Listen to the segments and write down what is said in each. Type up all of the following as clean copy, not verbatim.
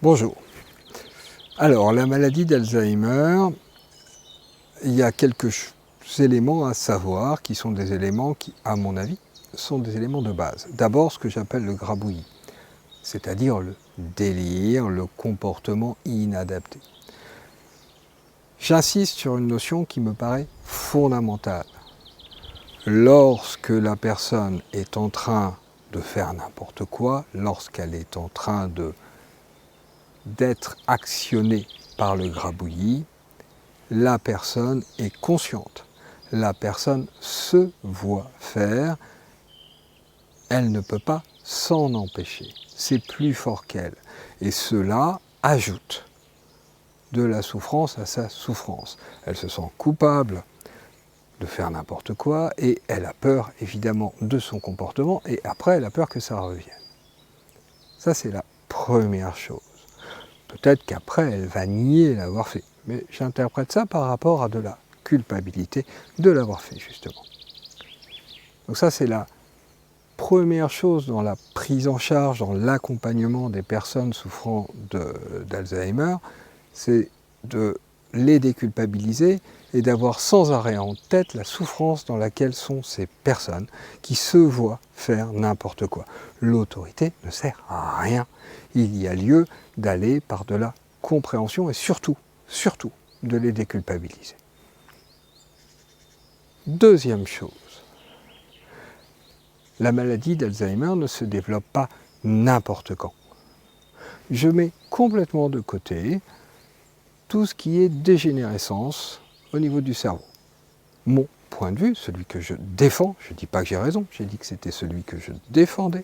Bonjour. Alors, la maladie d'Alzheimer, il y a quelques éléments à savoir qui sont des éléments qui, à mon avis, sont des éléments de base. D'abord, ce que j'appelle le grabouillis, c'est-à-dire le délire, le comportement inadapté. J'insiste sur une notion qui me paraît fondamentale. Lorsque la personne est en train de faire n'importe quoi, lorsqu'elle est en train d'être actionnée par le grabouillis, la personne est consciente. La personne se voit faire. Elle ne peut pas s'en empêcher. C'est plus fort qu'elle. Et cela ajoute de la souffrance à sa souffrance. Elle se sent coupable de faire n'importe quoi et elle a peur évidemment de son comportement et après elle a peur que ça revienne. Ça c'est la première chose. Peut-être qu'après, elle va nier l'avoir fait. Mais j'interprète ça par rapport à de la culpabilité de l'avoir fait, justement. Donc ça, c'est la première chose dans la prise en charge, dans l'accompagnement des personnes souffrant d'Alzheimer, c'est de les déculpabiliser et d'avoir sans arrêt en tête la souffrance dans laquelle sont ces personnes qui se voient faire n'importe quoi. L'autorité ne sert à rien. Il y a lieu d'aller par de la compréhension et surtout de les déculpabiliser. Deuxième chose, la maladie d'Alzheimer ne se développe pas n'importe quand. Je mets complètement de côté tout ce qui est dégénérescence au niveau du cerveau. Mon point de vue, celui que je défends, je ne dis pas que j'ai raison, j'ai dit que c'était celui que je défendais,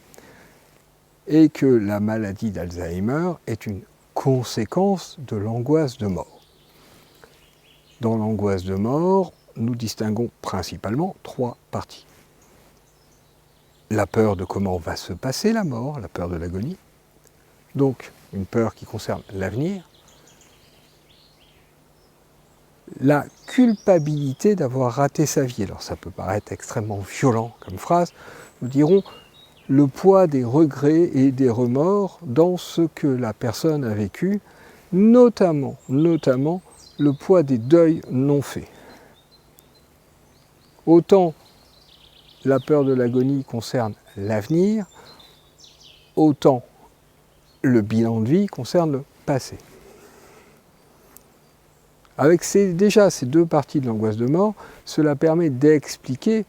et que la maladie d'Alzheimer est une conséquence de l'angoisse de mort. Dans l'angoisse de mort, nous distinguons principalement trois parties. La peur de comment va se passer la mort, la peur de l'agonie, donc une peur qui concerne l'avenir, la culpabilité d'avoir raté sa vie. Alors ça peut paraître extrêmement violent comme phrase, nous dirons le poids des regrets et des remords dans ce que la personne a vécu, notamment le poids des deuils non faits. Autant la peur de l'agonie concerne l'avenir, autant le bilan de vie concerne le passé. Avec déjà ces deux parties de l'angoisse de mort, cela permet d'expliquer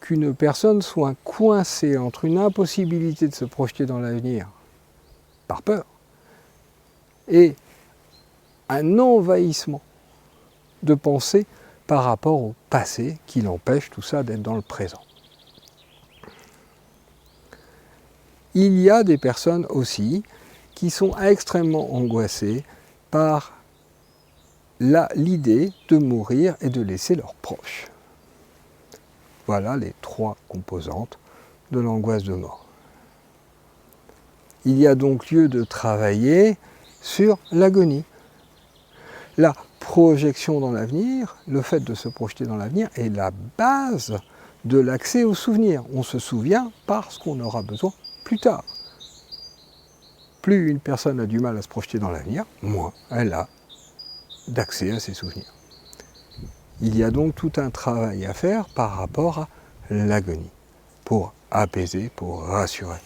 qu'une personne soit coincée entre une impossibilité de se projeter dans l'avenir par peur et un envahissement de pensée par rapport au passé qui l'empêche tout ça d'être dans le présent. Il y a des personnes aussi qui sont extrêmement angoissées par l'idée de mourir et de laisser leurs proches. Voilà les trois composantes de l'angoisse de mort. Il y a donc lieu de travailler sur l'agonie. La projection dans l'avenir, le fait de se projeter dans l'avenir est la base de l'accès aux souvenirs. On se souvient parce qu'on aura besoin plus tard. Plus une personne a du mal à se projeter dans l'avenir, moins elle a d'accès à ses souvenirs. Il y a donc tout un travail à faire par rapport à l'agonie, pour apaiser, pour rassurer.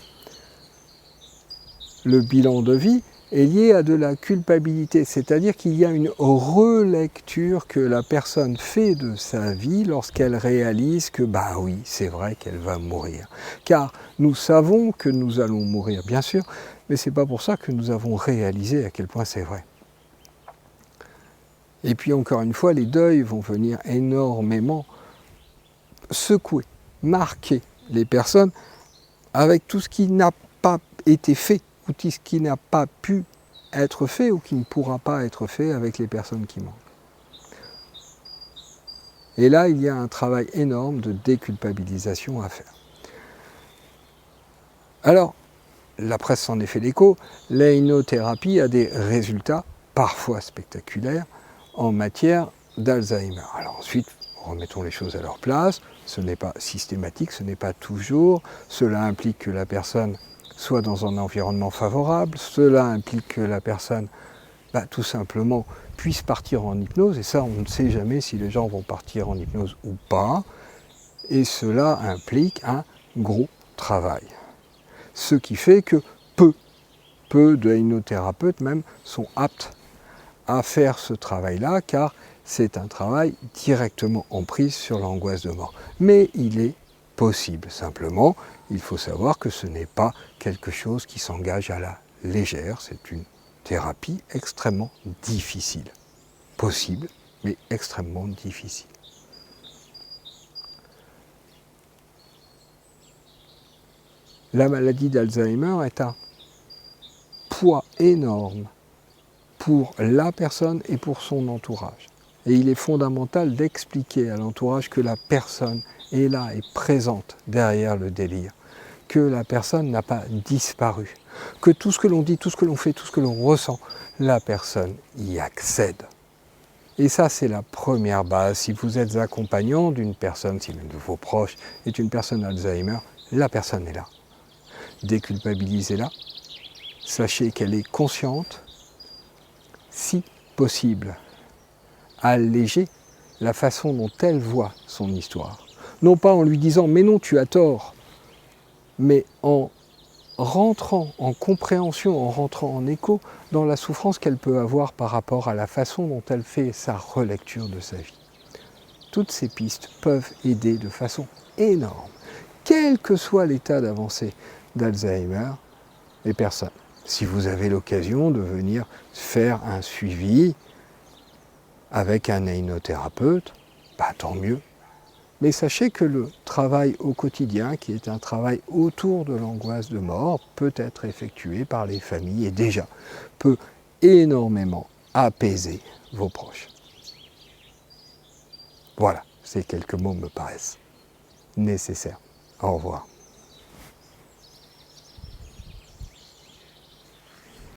Le bilan de vie est lié à de la culpabilité, c'est-à-dire qu'il y a une relecture que la personne fait de sa vie lorsqu'elle réalise que, bah oui, c'est vrai qu'elle va mourir. Car nous savons que nous allons mourir, bien sûr, mais ce n'est pas pour ça que nous avons réalisé à quel point c'est vrai. Et puis encore une fois, les deuils vont venir énormément secouer, marquer les personnes avec tout ce qui n'a pas été fait, ou tout ce qui n'a pas pu être fait, ou qui ne pourra pas être fait avec les personnes qui manquent. Et là, il y a un travail énorme de déculpabilisation à faire. Alors, la presse s'en est fait l'écho, l'hypnothérapie a des résultats parfois spectaculaires en matière d'Alzheimer. Alors ensuite, remettons les choses à leur place, ce n'est pas systématique, ce n'est pas toujours, cela implique que la personne soit dans un environnement favorable. Cela implique que la personne, tout simplement, puisse partir en hypnose. Et ça, on ne sait jamais si les gens vont partir en hypnose ou pas. Et cela implique un gros travail. Ce qui fait que peu de hypnothérapeutes même sont aptes à faire ce travail-là, car c'est un travail directement en prise sur l'angoisse de mort. Mais il est possible, simplement, il faut savoir que ce n'est pas quelque chose qui s'engage à la légère, c'est une thérapie extrêmement difficile. Possible, mais extrêmement difficile. La maladie d'Alzheimer est un poids énorme pour la personne et pour son entourage. Et il est fondamental d'expliquer à l'entourage que la personne est là, est présente derrière le délire, que la personne n'a pas disparu, que tout ce que l'on dit, tout ce que l'on fait, tout ce que l'on ressent, la personne y accède. Et ça, c'est la première base. Si vous êtes accompagnant d'une personne, si l'un de vos proches est une personne Alzheimer, la personne est là. Déculpabilisez-la, sachez qu'elle est consciente, si possible, alléger la façon dont elle voit son histoire. Non pas en lui disant « mais non, tu as tort », mais en rentrant en compréhension, en rentrant en écho dans la souffrance qu'elle peut avoir par rapport à la façon dont elle fait sa relecture de sa vie. Toutes ces pistes peuvent aider de façon énorme, quel que soit l'état d'avancée d'Alzheimer, les personnes. Si vous avez l'occasion de venir faire un suivi avec un hypnothérapeute, tant mieux. Mais sachez que le travail au quotidien, qui est un travail autour de l'angoisse de mort, peut être effectué par les familles et déjà peut énormément apaiser vos proches. Voilà, ces quelques mots me paraissent nécessaires. Au revoir.